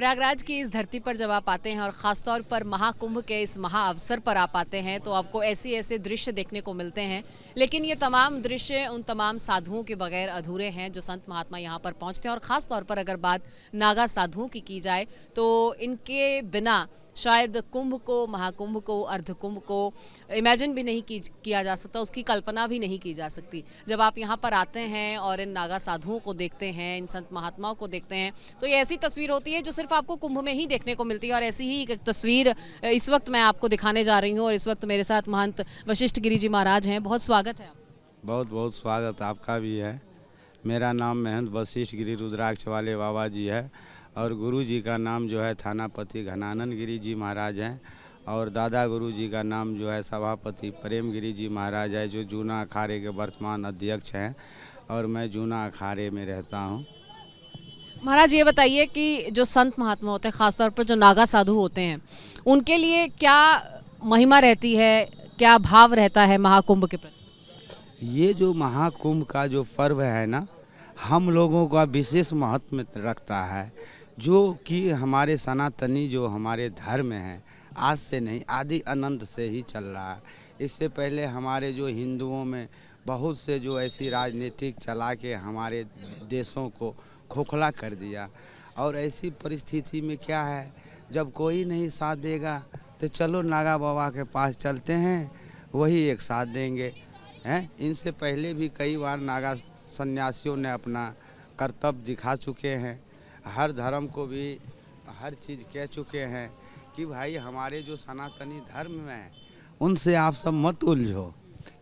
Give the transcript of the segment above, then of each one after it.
प्रयागराज की इस धरती पर जब आप आते हैं और ख़ास तौर पर महाकुंभ के इस महा अवसर पर आप आते हैं तो आपको ऐसे ऐसे दृश्य देखने को मिलते हैं। लेकिन ये तमाम दृश्य उन तमाम साधुओं के बगैर अधूरे हैं जो संत महात्मा यहाँ पर पहुँचते हैं। और ख़ास तौर पर अगर बात नागा साधुओं की जाए तो इनके बिना शायद कुंभ को, महाकुंभ को, अर्धकुंभ को इमेजिन भी नहीं किया जा सकता, उसकी कल्पना भी नहीं की जा सकती। जब आप यहाँ पर आते हैं और इन नागा साधुओं को देखते हैं, इन संत महात्माओं को देखते हैं, तो ये ऐसी तस्वीर होती है जो सिर्फ आपको कुंभ में ही देखने को मिलती है। और ऐसी ही एक तस्वीर इस वक्त मैं आपको दिखाने जा रही हूँ। और इस वक्त मेरे साथ महंत वशिष्ठ गिरी जी महाराज हैं। बहुत स्वागत है आपका। बहुत बहुत स्वागत आपका भी है। मेरा नाम महंत वशिष्ठ गिरी रुद्राक्ष वाले बाबा जी है और गुरु जी का नाम जो है थानापति घनानंद गिरी जी महाराज हैं और दादा गुरु जी का नाम जो है सभापति प्रेम गिरी जी महाराज है, जो जूना अखाड़े के वर्तमान अध्यक्ष हैं और मैं जूना अखाड़े में रहता हूं। महाराज ये बताइए कि जो संत महात्मा होते हैं, खासतौर पर जो नागा साधु होते हैं, उनके लिए क्या महिमा रहती है, क्या भाव रहता है महाकुंभ के प्रति? ये जो महाकुंभ का जो पर्व है ना, हम लोगों का विशेष महत्व रखता है, जो कि हमारे सनातनी जो हमारे धर्म है आज से नहीं आदि अनंत से ही चल रहा है। इससे पहले हमारे जो हिंदुओं में बहुत से जो ऐसी राजनीतिक चला के हमारे देशों को खोखला कर दिया। और ऐसी परिस्थिति में क्या है, जब कोई नहीं साथ देगा तो चलो नागा बाबा के पास चलते हैं, वही एक साथ देंगे हैं। इनसे पहले भी कई बार नागा सन्यासियों ने अपना कर्तव्य दिखा चुके हैं, हर धर्म को भी हर चीज़ कह चुके हैं कि भाई हमारे जो सनातनी धर्म में है उनसे आप सब मत उलझो,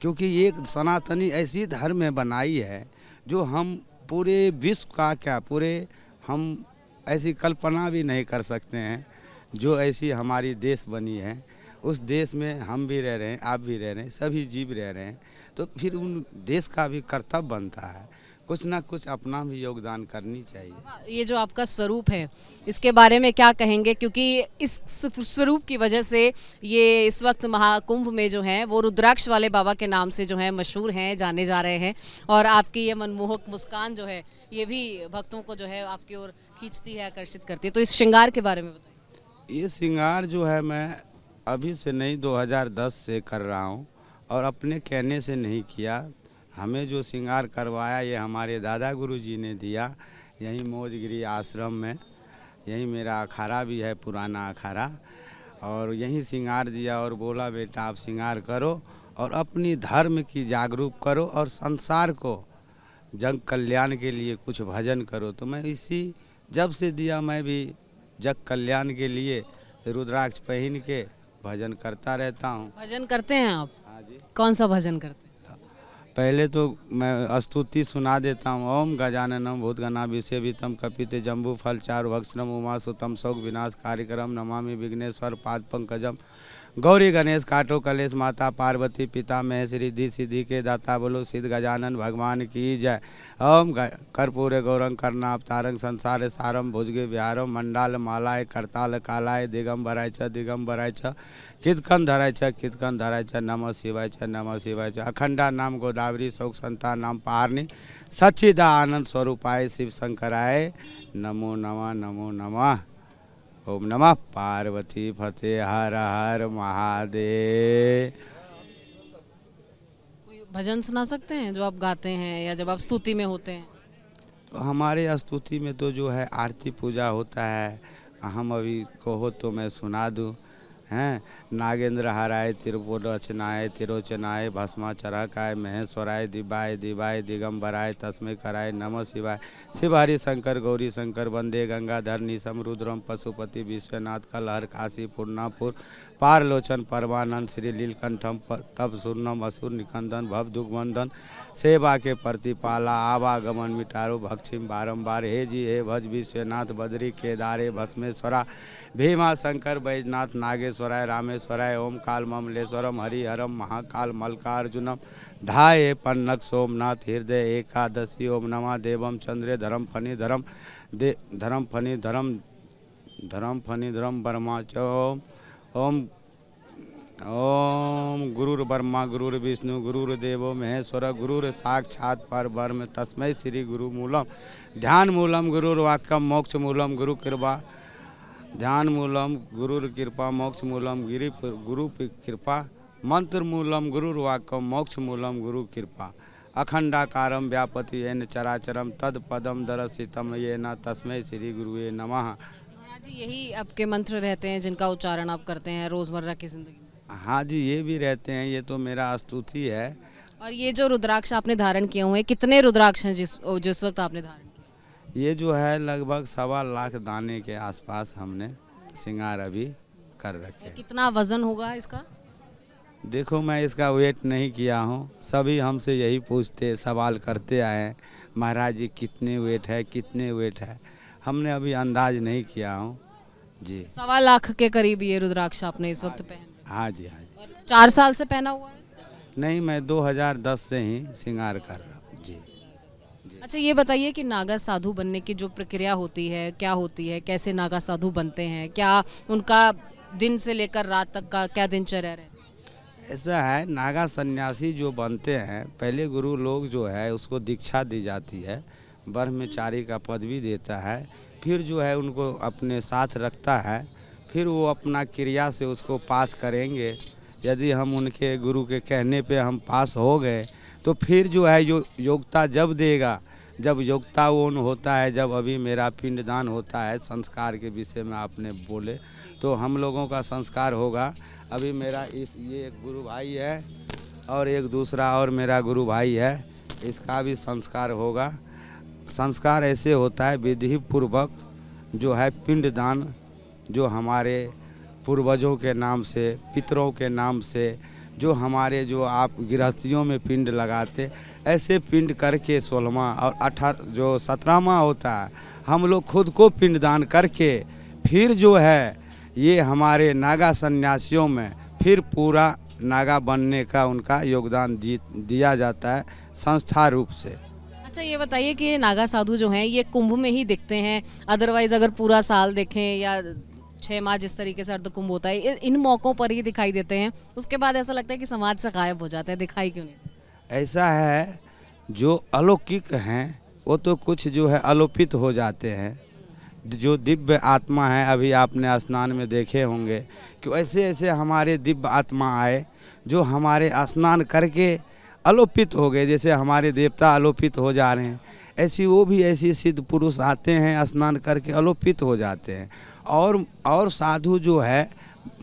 क्योंकि ये सनातनी ऐसी धर्म में बनाई है जो हम पूरे विश्व का क्या पूरे हम ऐसी कल्पना भी नहीं कर सकते हैं। जो ऐसी हमारी देश बनी है, उस देश में हम भी रह रहे हैं, आप भी रह रहे हैं, सभी जीव रह रहे हैं, तो फिर उन देश का भी कर्तव्य बनता है कुछ ना कुछ अपना भी योगदान करनी चाहिए। ये जो आपका स्वरूप है, इसके बारे में क्या कहेंगे? क्योंकि इस स्वरूप की वजह से ये इस वक्त महाकुंभ में जो है वो रुद्राक्ष वाले बाबा के नाम से जो है मशहूर हैं, जाने जा रहे हैं। और आपकी ये मनमोहक मुस्कान जो है ये भी भक्तों को जो है आपकी ओर खींचती है, आकर्षित करती है। तो इस श्रृंगार के बारे में बताइए। ये श्रृंगार जो है मैं अभी से नहीं 2010 से कर रहा हूँ और अपने कहने से नहीं किया। हमें जो श्रृंगार करवाया ये हमारे दादा गुरु जी ने दिया, यहीं मौजगिरी आश्रम में। यहीं मेरा अखाड़ा भी है, पुराना अखाड़ा, और यहीं श्रृंगार दिया और बोला बेटा आप श्रृंगार करो और अपनी धर्म की जागरूक करो और संसार को जग कल्याण के लिए कुछ भजन करो। तो मैं इसी जब से दिया, मैं भी जग कल्याण के लिए रुद्राक्ष पहन के भजन करता रहता हूँ। भजन करते हैं आप? हाँ जी। कौन सा भजन करते हैं? पहले तो मैं स्तुति सुना देता हूँ। ओम गजाननम भूतगणाभिसेवितम कपित जम्बू फल चारु भक्षणम उमासुतम शोक विनाश कार्यक्रम नमामि विघ्नेश्वर पाद पंकजम गौरी गणेश काटो कलेश माता पार्वती पिता महेश रिद्धि सिद्धि के दाता बोलो सिद्ध गजानन भगवान की जय। ओम कर्पूर गौरंग कर्णावतारंग संसार सारम भुजगे विहारम मंडाल मालाय करताल कालाय दिगंबराय च दिगंबराय च कितकन धराय च कितकन धराय च नमः शिवाय च नमः शिवाय च अखंडा नाम गोदावरी शोक संतान नाम पारनी सच्चिदा आनंद स्वरूपाय शिव शंकराय नमो नमः नमो नमः। ओम नमः पार्वती फतेह हर हर महादेव। कोई भजन सुना सकते हैं जो आप गाते हैं या जब आप स्तुति में होते हैं? तो हमारे स्तुति में तो जो है आरती पूजा होता है। हम अभी कहो तो मैं सुना दूँ हैं। नागेंद्र हराय तिरुपुर रचनाय तिरोचनाय भस्माचरकाय महेश्वराय दिवाय दिवाय दिगंबराय तस्मै कराय नमः शिवाय। शिव हरि शंकर गौरी शंकर वंदे गंगाधर निशम रुद्रम पशुपति विश्वनाथ कलहर काशी पूर्णापुर पारलोचन परमानंद श्री लीलकंठम तप सुर्णम असुर निकंदन भव दुखवंदन सेवा के प्रतिपाला आवागमन मिटारो भक्षिम बारंबार हे जी हे भज विश्वनाथ बद्री केदारे भस्मेश्वरा भीमा शंकर बैजनाथ नागेश्वराय रामेश्वराय ओम काल ममलेश्वरम हरिहरम महाकाल मल्लिकार्जुनम धाये पन्नक सोमनाथ हृदय एकादशी ओम नमः देवम चंद्रे धर्म फनि धर्म दे धर्म फनि धर्म वर्मा च ओम ओम गुरुर्ब्रह्मा गुरुर्विष्णु गुरुर्देवो महेश्वर गुरुर साक्षात् परब्रह्म तस्मै श्री गुरु मूलम ध्यान मूलम गुरुर्वाक्यम मोक्ष मूलम गुरु कृपा ध्यान मूलम गुरुर कृपा मोक्ष मूलम गिरि गुरु कृपा मंत्र मूलम गुरुर्वाक्यम मोक्ष मूलम गुरु कृपा अखंडाकारम व्यापति येन चराचरम तद पदम दर्शितम येन तस्मै श्री गुरुवे नमः। महाराज जी, यही आपके मंत्र रहते हैं जिनका उच्चारण आप करते हैं रोज़मर्रा की ज़िंदगी में? हाँ जी, ये भी रहते हैं, ये तो मेरा स्तुति है। और ये जो रुद्राक्ष आपने धारण किए हुए हैं, कितने रुद्राक्ष हैं जिस वक्त आपने धारण किए? ये जो है लगभग 1.25 लाख दाने के आसपास हमने श्रृंगार अभी कर रखे। कितना वजन होगा इसका? देखो, मैं इसका वेट नहीं किया हूँ, सभी हमसे यही पूछते सवाल करते आए महाराज जी कितने वेट है, कितने वेट है। हमने अभी अंदाज नहीं किया हूँ जी। 1.25 लाख के करीब ये रुद्राक्ष आपने इस वक्त पहन रखा हाँ जी, हाँ जी। है। और 4 साल से पहना हुआ है? नहीं, मैं 2010 से ही श्रृंगार कर रहा हूँ जी। अच्छा, ये बताइए कि नागा साधु बनने की जो प्रक्रिया होती है क्या होती है, कैसे नागा साधु बनते हैं, क्या उनका दिन से लेकर रात तक का क्या दिनचर्या रहती है? ऐसा है, नागा सन्यासी जो बनते हैं पहले गुरु लोग जो है उसको दीक्षा दी जाती है, ब्रह्मचारी का पदवी देता है, फिर जो है उनको अपने साथ रखता है, फिर वो अपना क्रिया से उसको पास करेंगे। यदि हम उनके गुरु के कहने पे हम पास हो गए तो फिर जो है योग्यता जब देगा, जब योग्यता वो होता है, जब अभी मेरा पिंडदान होता है, संस्कार के विषय में आपने बोले तो हम लोगों का संस्कार होगा। अभी मेरा ये एक गुरु भाई है और एक दूसरा और मेरा गुरु भाई है, इसका भी संस्कार होगा। संस्कार ऐसे होता है विधि पूर्वक जो है पिंडदान, जो हमारे पूर्वजों के नाम से, पितरों के नाम से, जो हमारे जो आप गृहस्थियों में पिंड लगाते, ऐसे पिंड करके 16वां और 18 जो 17वां होता है हम लोग खुद को पिंडदान करके फिर जो है ये हमारे नागा सन्यासियों में फिर पूरा नागा बनने का उनका योगदान दिया जाता है संस्था रूप से। अच्छा, ये बताइए कि ये नागा साधु जो हैं ये कुंभ में ही दिखते हैं, अदरवाइज अगर पूरा साल देखें या 6 माह जिस तरीके से अर्ध कुंभ होता है इन मौक़ों पर ही दिखाई देते हैं, उसके बाद ऐसा लगता है कि समाज से गायब हो जाते हैं, दिखाई क्यों नहीं? ऐसा है, जो अलौकिक हैं वो तो कुछ जो है अलोपित हो जाते हैं, जो दिव्य आत्मा है अभी आपने स्नान में देखे होंगे कि ऐसे ऐसे हमारे दिव्य आत्मा आए जो हमारे स्नान करके अलोपित हो गए, जैसे हमारे देवता अलोपित हो जा रहे हैं, ऐसी वो भी ऐसी सिद्ध पुरुष आते हैं स्नान करके अलोपित हो जाते हैं। और साधु जो है,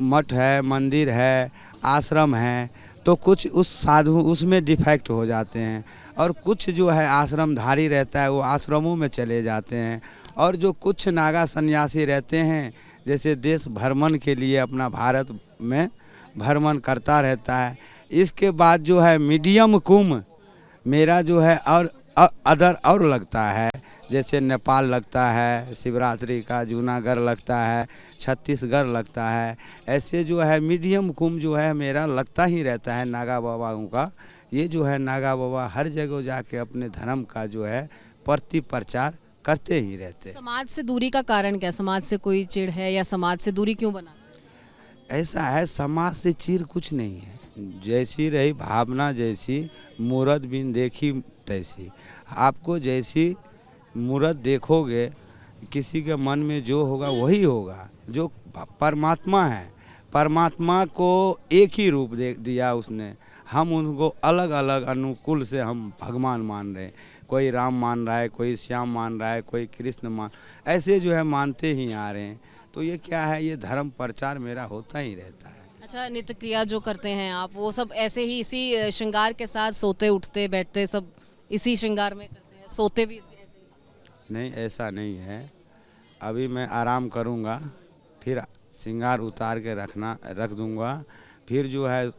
मठ है, मंदिर है, आश्रम है, तो कुछ उस साधु उसमें डिफेक्ट हो जाते हैं, और कुछ जो है आश्रमधारी रहता है वो आश्रमों में चले जाते हैं, और जो कुछ नागा सन्यासी रहते हैं जैसे देश भ्रमण के लिए अपना भारत में भ्रमण करता रहता है। इसके बाद जो है मीडियम कुंभ मेरा जो है और अदर और लगता है, जैसे नेपाल लगता है शिवरात्रि का, जूनागढ़ लगता है, छत्तीसगढ़ लगता है, ऐसे जो है मीडियम कुंभ जो है मेरा लगता ही रहता है नागा बाबाओं का। ये जो है नागा बाबा हर जगह जाके अपने धर्म का जो है प्रचार करते ही रहते हैं। समाज से दूरी का कारण क्या? समाज से कोई चिढ़ है या समाज से दूरी क्यों बना? ऐसा है, समाज से चिढ़ कुछ नहीं है, जैसी रही भावना, जैसी मूरत बिन देखी तैसी। आपको जैसी मूरत देखोगे किसी के मन में जो होगा वही होगा। जो परमात्मा है, परमात्मा को एक ही रूप दे दिया उसने, हम उनको अलग अलग अनुकूल से हम भगवान मान रहे हैं। कोई राम मान रहा है, कोई श्याम मान रहा है, कोई कृष्ण ऐसे जो है मानते ही आ रहे हैं। तो ये क्या है, ये धर्म प्रचार मेरा होता ही रहता है। अच्छा, नित्य क्रिया जो करते हैं आप, वो सब ऐसे ही इसी श्रृंगार के साथ सोते उठते बैठते सब इसी श्रृंगार में करते हैं, सोते भी ऐसे ही? नहीं, ऐसा नहीं है। अभी मैं आराम करूँगा, फिर श्रृंगार उतार के रख दूँगा, फिर जो है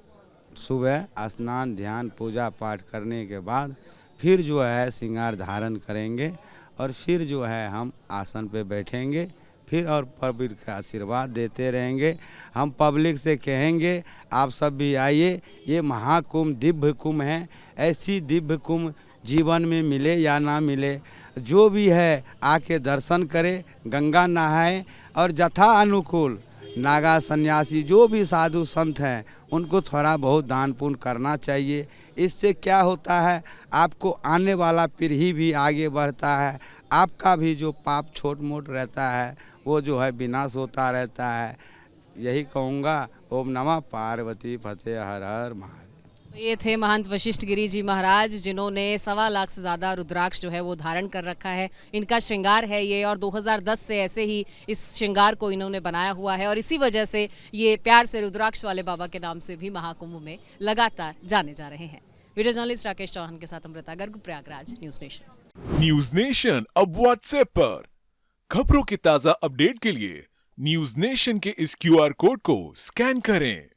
सुबह स्नान ध्यान पूजा पाठ करने के बाद फिर जो है श्रृंगार धारण करेंगे, और फिर जो है हम आसन पे बैठेंगे, फिर और पब्लिक का आशीर्वाद देते रहेंगे। हम पब्लिक से कहेंगे आप सब भी आइए, ये महाकुंभ दिव्य कुंभ है, ऐसी दिव्य कुंभ जीवन में मिले या ना मिले, जो भी है आके दर्शन करे, गंगा नहाए, और यथा अनुकूल नागा सन्यासी जो भी साधु संत हैं उनको थोड़ा बहुत दान पुण्य करना चाहिए। इससे क्या होता है, आपको आने वाला पीढ़ी भी आगे बढ़ता है, आपका भी जो पाप छोट मोट रहता है वो जो है विनाश होता रहता है। यही कहूँगा, ओम नमः पार्वती फतेह हर हर महादेव। तो ये थे महंत वशिष्ठ गिरी जी महाराज, जिन्होंने 1.25 लाख से ज़्यादा रुद्राक्ष जो है वो धारण कर रखा है। इनका श्रृंगार है ये, और 2010 से ऐसे ही इस श्रृंगार को इन्होंने बनाया हुआ है, और इसी वजह से ये प्यार से रुद्राक्ष वाले बाबा के नाम से भी महाकुंभ में लगातार जाने जा रहे हैं। वीडियो जर्नलिस्ट राकेश चौहान के साथ Amrita Garg, Prayagraj, news nation. News nation अब व्हाट्सएप पर खबरों के ताजा अपडेट के लिए न्यूज नेशन के इस QR कोड को स्कैन करें।